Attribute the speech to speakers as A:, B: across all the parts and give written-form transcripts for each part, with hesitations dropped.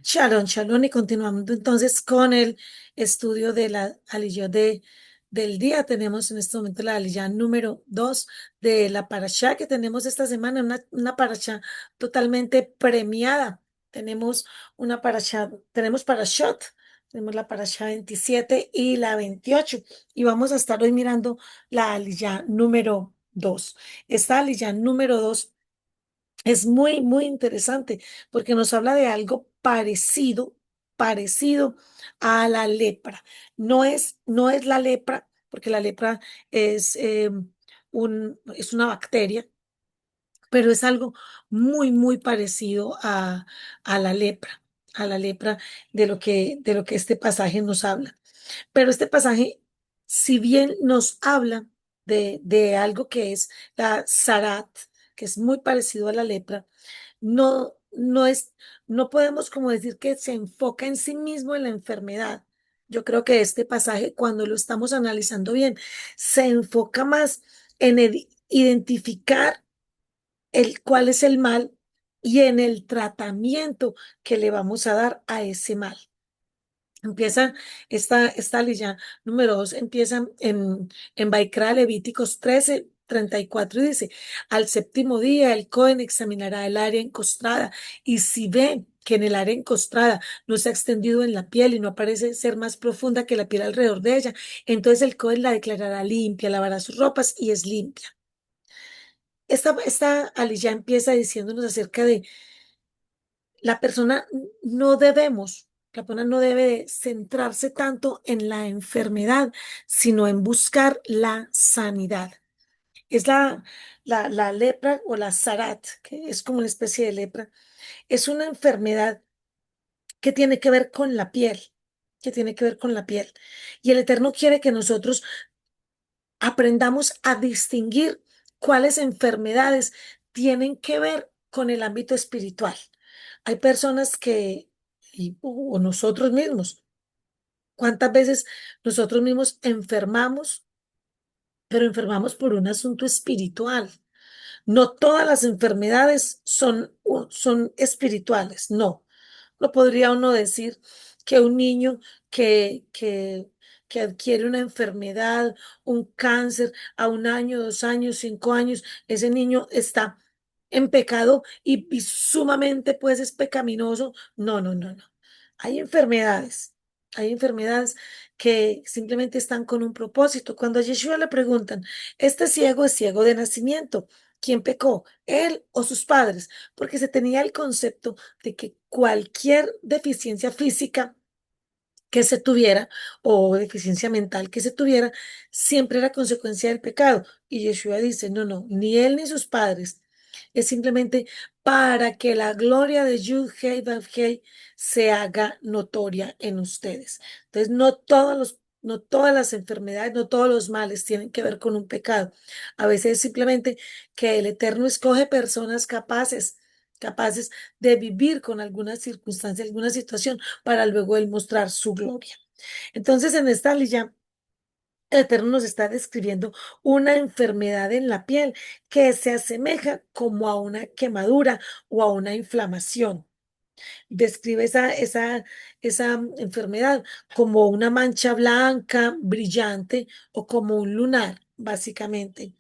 A: Shalom, shalom, y continuando entonces con el estudio de la aliyot del día. Tenemos en este momento la aliyah número 2 de la parashá que tenemos esta semana, una parashá totalmente premiada. Tenemos una parashá, tenemos parashot, tenemos la parashá 27 y la 28 y vamos a estar hoy mirando la aliyah número 2. Esta aliyah número 2 es muy, muy interesante porque nos habla de algo parecido a la lepra. No es la lepra, porque la lepra es, es una bacteria, pero es algo muy, muy parecido a la lepra, a la lepra de lo que este pasaje nos habla. Pero este pasaje, si bien nos habla de algo que es la zarat, que es muy parecido a la lepra, no podemos como decir que se enfoca en sí mismo en la enfermedad. Yo creo que este pasaje, cuando lo estamos analizando bien, se enfoca más en identificar cuál es el mal y en el tratamiento que le vamos a dar a ese mal. Empieza esta línea número 2, empieza en Baikra, Levíticos 13:34 y dice, al séptimo día el Cohen examinará el área encostrada y si ve que en el área encostrada no se ha extendido en la piel y no parece ser más profunda que la piel alrededor de ella, entonces el Cohen la declarará limpia, lavará sus ropas y es limpia. Esta aliyah empieza diciéndonos acerca de la persona la persona no debe centrarse tanto en la enfermedad, sino en buscar la sanidad. Es la lepra o la zarat, que es como una especie de lepra, es una enfermedad que tiene que ver con la piel, que tiene que ver con la piel. Y el Eterno quiere que nosotros aprendamos a distinguir cuáles enfermedades tienen que ver con el ámbito espiritual. Hay personas o nosotros mismos, ¿cuántas veces nosotros mismos enfermamos, pero enfermamos por un asunto espiritual? No todas las enfermedades son espirituales, no. No podría uno decir que un niño que adquiere una enfermedad, un cáncer a 1 año, 2 años, 5 años, ese niño está en pecado y sumamente pues es pecaminoso. No, no, no, no. Hay enfermedades, hay enfermedades que simplemente están con un propósito. Cuando a Yeshua le preguntan, este ciego es ciego de nacimiento. ¿Quién pecó? ¿Él o sus padres? Porque se tenía el concepto de que cualquier deficiencia física que se tuviera o deficiencia mental que se tuviera, siempre era consecuencia del pecado. Y Yeshua dice, no, no, ni él ni sus padres. Es simplemente para que la gloria de Yud-Heh Vav-Heh se haga notoria en ustedes. Entonces, no todas las enfermedades, no todos los males tienen que ver con un pecado. A veces es simplemente que el Eterno escoge personas capaces de vivir con alguna circunstancia, alguna situación para luego él mostrar su gloria. Entonces, en esta línea, el Eterno nos está describiendo una enfermedad en la piel que se asemeja como a una quemadura o a una inflamación. Describe esa enfermedad como una mancha blanca, brillante o como un lunar, básicamente.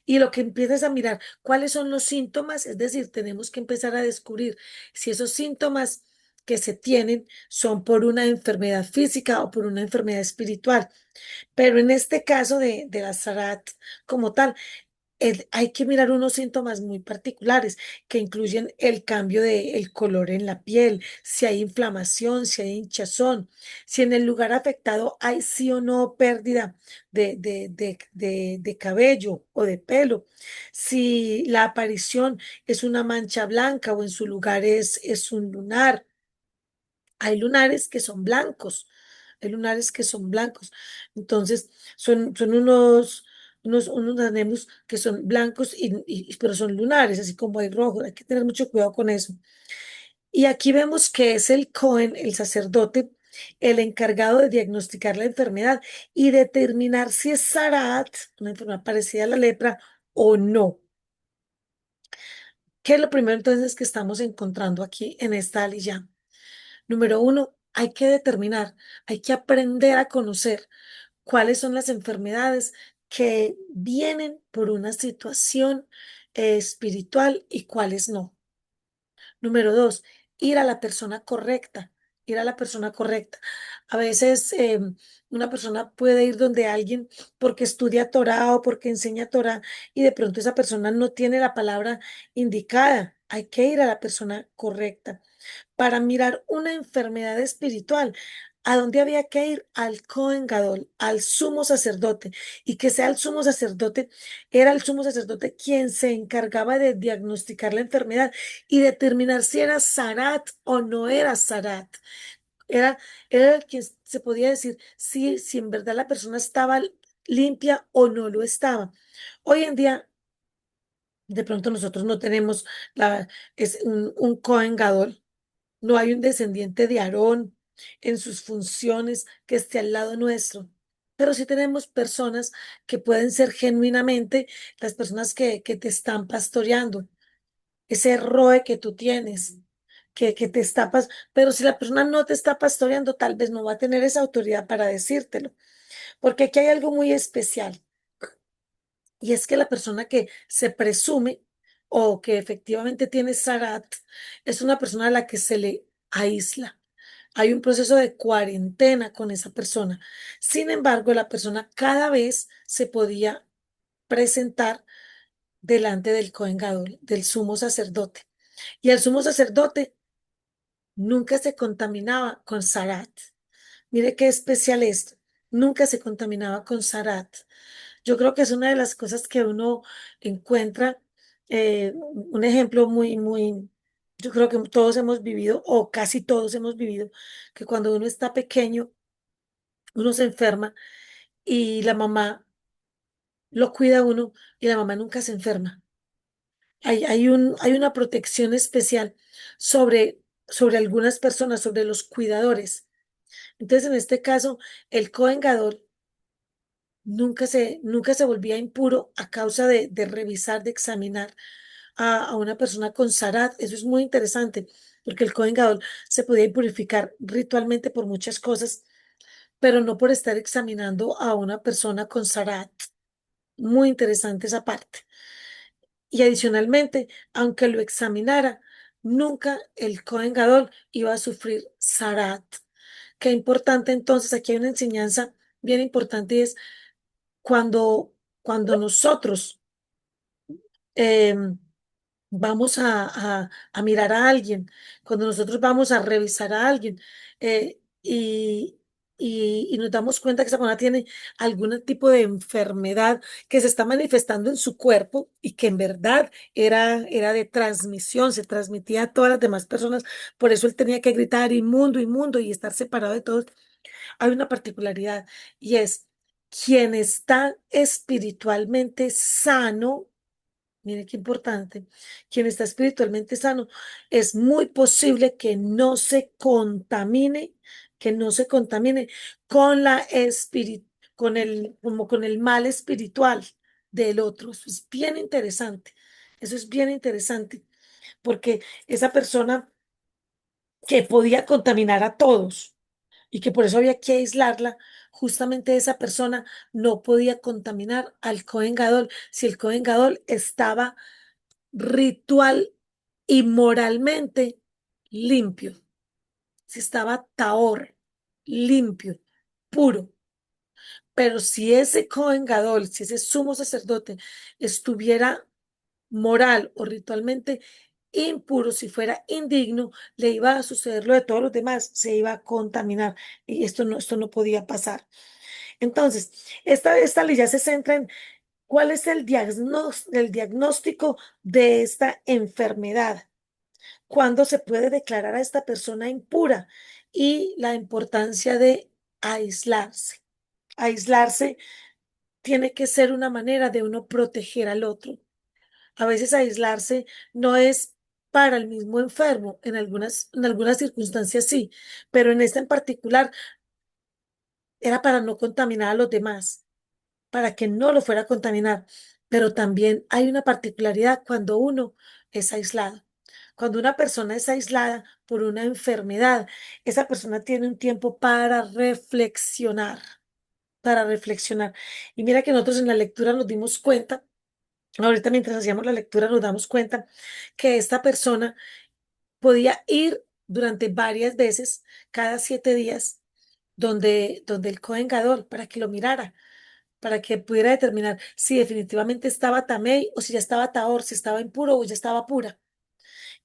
A: Y lo que empiezas a mirar, cuáles son los síntomas, es decir, tenemos que empezar a descubrir si esos síntomas que se tienen son por una enfermedad física o por una enfermedad espiritual. Pero en este caso de la Sarat como tal, hay que mirar unos síntomas muy particulares que incluyen el cambio del color en la piel, si hay inflamación, si hay hinchazón, si en el lugar afectado hay sí o no pérdida de cabello o de pelo, si la aparición es una mancha blanca o en su lugar es un lunar. Hay lunares que son blancos, hay lunares que son blancos. Entonces, son unos anemos que son blancos, pero son lunares, así como hay rojos. Hay que tener mucho cuidado con eso. Y aquí vemos que es el Cohen, el sacerdote, el encargado de diagnosticar la enfermedad y determinar si es Sarat, una enfermedad parecida a la lepra, o no. ¿Qué es lo primero entonces que estamos encontrando aquí en esta aliyah? Número uno, hay que determinar, hay que aprender a conocer cuáles son las enfermedades que vienen por una situación espiritual y cuáles no. Número dos, ir a la persona correcta, ir a la persona correcta. A veces una persona puede ir donde alguien porque estudia Torah o porque enseña Torah y de pronto esa persona no tiene la palabra indicada. Hay que ir a la persona correcta para mirar una enfermedad espiritual. ¿A dónde había que ir? Al Cohen Gadol, al sumo sacerdote. Y que sea el sumo sacerdote, era el sumo sacerdote quien se encargaba de diagnosticar la enfermedad y determinar si era Sarat o no era Sarat. Era, era el quien se podía decir si en verdad la persona estaba limpia o no lo estaba. Hoy en día, de pronto nosotros no tenemos un Cohen Gadol, no hay un descendiente de Aarón en sus funciones que esté al lado nuestro, pero sí tenemos personas que pueden ser genuinamente las personas que te están pastoreando, ese roe que tú tienes, que te está pero si la persona no te está pastoreando, tal vez no va a tener esa autoridad para decírtelo, porque aquí hay algo muy especial, y es que la persona que se presume o que efectivamente tiene Sarat es una persona a la que se le aísla. Hay un proceso de cuarentena con esa persona. Sin embargo, la persona cada vez se podía presentar delante del Cohen Gadol, del sumo sacerdote. Y el sumo sacerdote nunca se contaminaba con Sarat. Mire qué especial esto. Nunca se contaminaba con Sarat. Yo creo que es una de las cosas que uno encuentra, un ejemplo yo creo que todos hemos vivido, o casi todos hemos vivido, que cuando uno está pequeño, uno se enferma y la mamá lo cuida a uno y la mamá nunca se enferma. Hay una protección especial sobre algunas personas, sobre los cuidadores. Entonces, en este caso, el Cohen Gadol nunca se volvía impuro a causa de revisar, de examinar a una persona con Sarat. Eso es muy interesante, porque el Cohen Gadol se podía purificar ritualmente por muchas cosas, pero no por estar examinando a una persona con Sarat. Muy interesante esa parte. Y adicionalmente, aunque lo examinara, nunca el Cohen Gadol iba a sufrir Sarat. Qué importante entonces, aquí hay una enseñanza bien importante y es cuando, cuando nosotros em, vamos a mirar a alguien, cuando nosotros vamos a revisar a alguien y nos damos cuenta que esa persona tiene algún tipo de enfermedad que se está manifestando en su cuerpo y que en verdad era de transmisión, se transmitía a todas las demás personas, por eso él tenía que gritar inmundo, inmundo y estar separado de todos. Hay una particularidad y es quien está espiritualmente sano. Mire qué importante. Quien está espiritualmente sano, es muy posible que no se contamine con como con el mal espiritual del otro. Eso es bien interesante. Eso es bien interesante, porque esa persona que podía contaminar a todos y que por eso había que aislarla, justamente esa persona no podía contaminar al Cohen Gadol si el Cohen Gadol estaba ritual y moralmente limpio. Si estaba taor, limpio, puro. Pero si ese Cohen Gadol, si ese sumo sacerdote estuviera moral o ritualmente impuro, si fuera indigno, le iba a suceder lo de todos los demás, se iba a contaminar y esto no podía pasar. Entonces, esta ley ya se centra en cuál es el diagnóstico de esta enfermedad, cuándo se puede declarar a esta persona impura y la importancia de aislarse. Aislarse tiene que ser una manera de uno proteger al otro. A veces aislarse no es para el mismo enfermo, en algunas circunstancias sí, pero en esta en particular era para no contaminar a los demás, para que no lo fuera a contaminar. Pero también hay una particularidad cuando uno es aislado. Cuando una persona es aislada por una enfermedad, esa persona tiene un tiempo para reflexionar, para reflexionar. Y mira que nosotros en la lectura nos dimos cuenta, ahorita mientras hacíamos la lectura nos damos cuenta que esta persona podía ir durante varias veces, cada 7 días, donde el Cohen Gadol, para que lo mirara, para que pudiera determinar si definitivamente estaba Tamei o si ya estaba Tahor, si estaba impuro o ya estaba pura.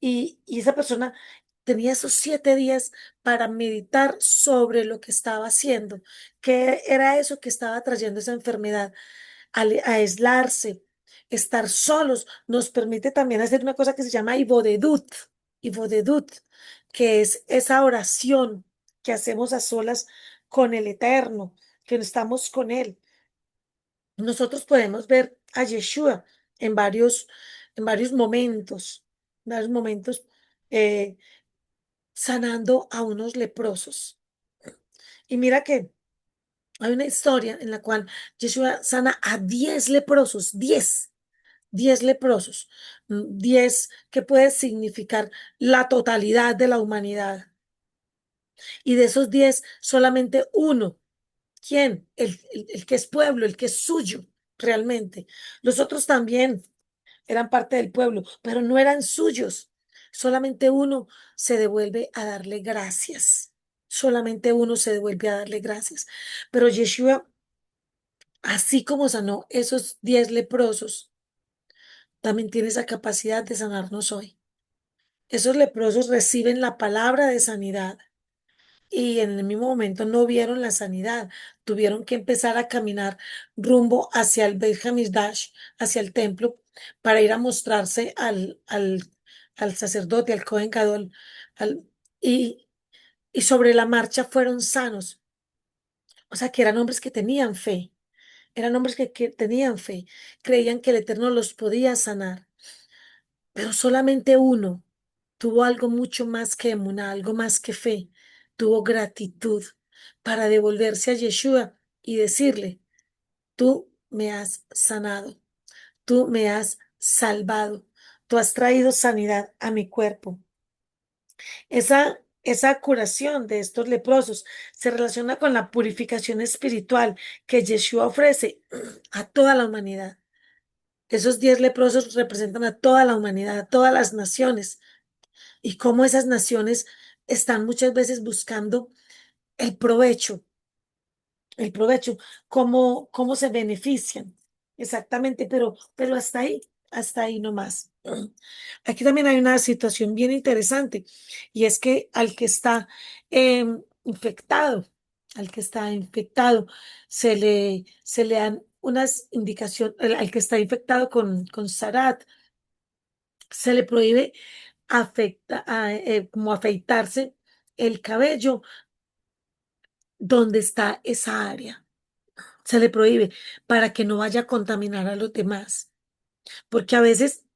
A: Y esa persona tenía esos 7 días para meditar sobre lo que estaba haciendo, qué era eso que estaba trayendo esa enfermedad, aislarse, estar solos, nos permite también hacer una cosa que se llama ibodedut, que es esa oración que hacemos a solas con el Eterno, que no estamos con Él. Nosotros podemos ver a Yeshua en varios momentos, varios momentos eh, sanando a unos leprosos. Y mira que hay una historia en la cual Yeshua sana a 10 leprosos, 10 leprosos, 10 que puede significar la totalidad de la humanidad. Y de esos 10, solamente uno. ¿Quién? El que es pueblo, el que es suyo, realmente. Los otros también eran parte del pueblo, pero no eran suyos. Solamente uno se devuelve a darle gracias. Solamente uno se devuelve a darle gracias. Pero Yeshua, así como sanó esos 10 leprosos, también tiene esa capacidad de sanarnos hoy. Esos leprosos reciben la palabra de sanidad y en el mismo momento no vieron la sanidad. Tuvieron que empezar a caminar rumbo hacia el Beit Hamikdash, hacia el templo, para ir a mostrarse al sacerdote, al Cohen Gadol, al- y, y sobre la marcha fueron sanos. O sea, que eran hombres que tenían fe, eran hombres que tenían fe, creían que el Eterno los podía sanar, pero solamente uno tuvo algo mucho más que emuná, algo más que fe, tuvo gratitud para devolverse a Yeshua y decirle, tú me has sanado, tú me has salvado, tú has traído sanidad a mi cuerpo. Esa curación de estos leprosos se relaciona con la purificación espiritual que Yeshua ofrece a toda la humanidad. Esos 10 leprosos representan a toda la humanidad, a todas las naciones, y cómo esas naciones están muchas veces buscando el provecho, el provecho, cómo se benefician. Exactamente, pero hasta ahí nomás. Aquí también hay una situación bien interesante y es que al que está infectado, al que está infectado, se le dan unas indicaciones, al que está infectado con Sarat, se le prohíbe como afeitarse el cabello donde está esa área. Se le prohíbe para que no vaya a contaminar a los demás. Porque a veces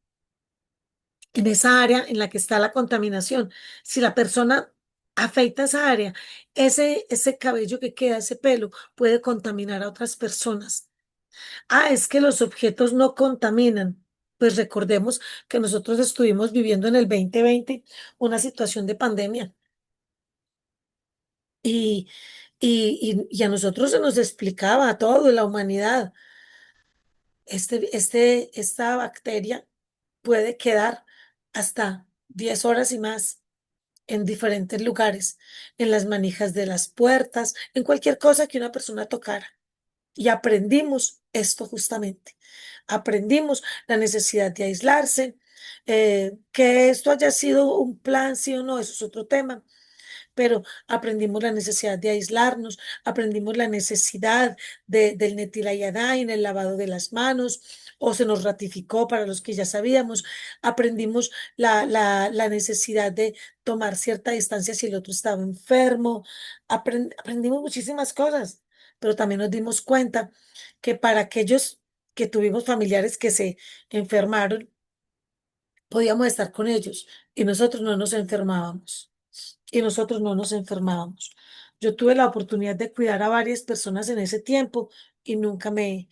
A: en esa área en la que está la contaminación, si la persona afeita esa área, ese cabello que queda, ese pelo, puede contaminar a otras personas. Ah, es que los objetos no contaminan. Pues recordemos que nosotros estuvimos viviendo en el 2020 una situación de pandemia y, y a nosotros se nos explicaba a todo, la humanidad, esta bacteria puede quedar hasta 10 horas y más en diferentes lugares, en las manijas de las puertas, en cualquier cosa que una persona tocara. Y aprendimos esto justamente. Aprendimos la necesidad de aislarse, que esto haya sido un plan, sí o no, eso es otro tema, pero aprendimos la necesidad de aislarnos, aprendimos la necesidad del en el lavado de las manos, o se nos ratificó para los que ya sabíamos, aprendimos la necesidad de tomar cierta distancia si el otro estaba enfermo, aprendimos muchísimas cosas, pero también nos dimos cuenta que para aquellos que tuvimos familiares que se enfermaron, podíamos estar con ellos y nosotros no nos enfermábamos y nosotros no nos enfermábamos. Yo tuve la oportunidad de cuidar a varias personas en ese tiempo y nunca me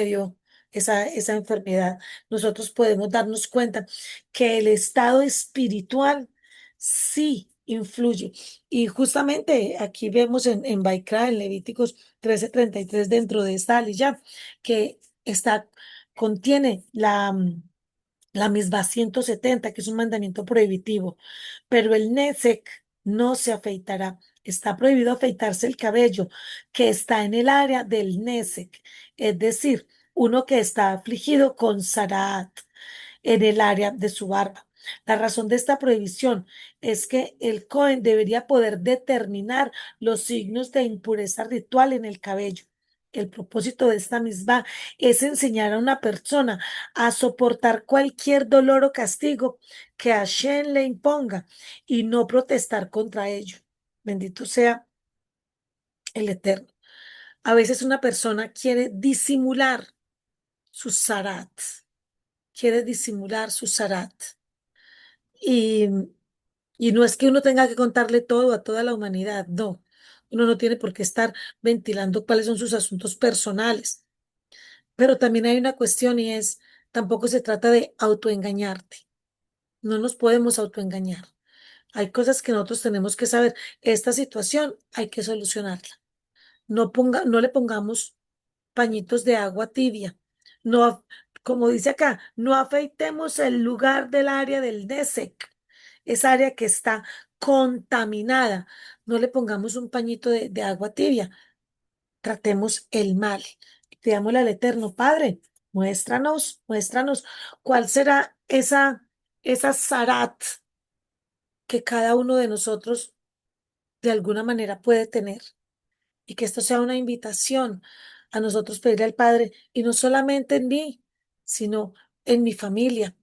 A: dio. esa enfermedad. Nosotros podemos darnos cuenta que el estado espiritual sí influye. Y justamente aquí vemos en Baikra, en Levíticos 13:33, dentro de esta aliyah, que contiene la misma 170, que es un mandamiento prohibitivo, pero el Nesek no se afeitará. Está prohibido afeitarse el cabello que está en el área del Nesek, es decir, uno que está afligido con Saraat en el área de su barba. La razón de esta prohibición es que el Cohen debería poder determinar los signos de impureza ritual en el cabello. El propósito de esta misma es enseñar a una persona a soportar cualquier dolor o castigo que Hashem le imponga y no protestar contra ello. Bendito sea el Eterno. A veces una persona quiere disimular su zarat, quiere disimular su zarat. Y, y no es que uno tenga que contarle todo a toda la humanidad, no. Uno no tiene por qué estar ventilando cuáles son sus asuntos personales. Pero también hay una cuestión y es, tampoco se trata de autoengañarte. No nos podemos autoengañar. Hay cosas que nosotros tenemos que saber. Esta situación hay que solucionarla. No le pongamos pañitos de agua tibia. No, como dice acá, no afeitemos el lugar del área del DESEC, esa área que está contaminada. No le pongamos un pañito de agua tibia. Tratemos el mal. Pidámosle al Eterno, Padre, muéstranos cuál será esa zarat que cada uno de nosotros de alguna manera puede tener. Y que esto sea una invitación a nosotros pedirle al Padre, y no solamente en mí, sino en mi familia,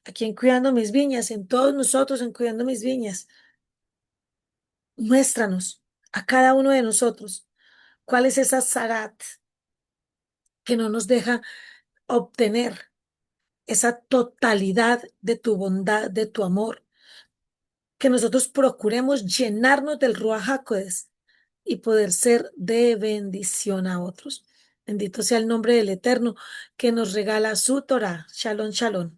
A: aquí en Cuidando Mis Viñas, en todos nosotros en Cuidando Mis Viñas. Muéstranos a cada uno de nosotros cuál es esa zarat que no nos deja obtener esa totalidad de tu bondad, de tu amor, que nosotros procuremos llenarnos del Ruach HaKodesh y poder ser de bendición a otros. Bendito sea el nombre del Eterno que nos regala su Torah. Shalom, shalom.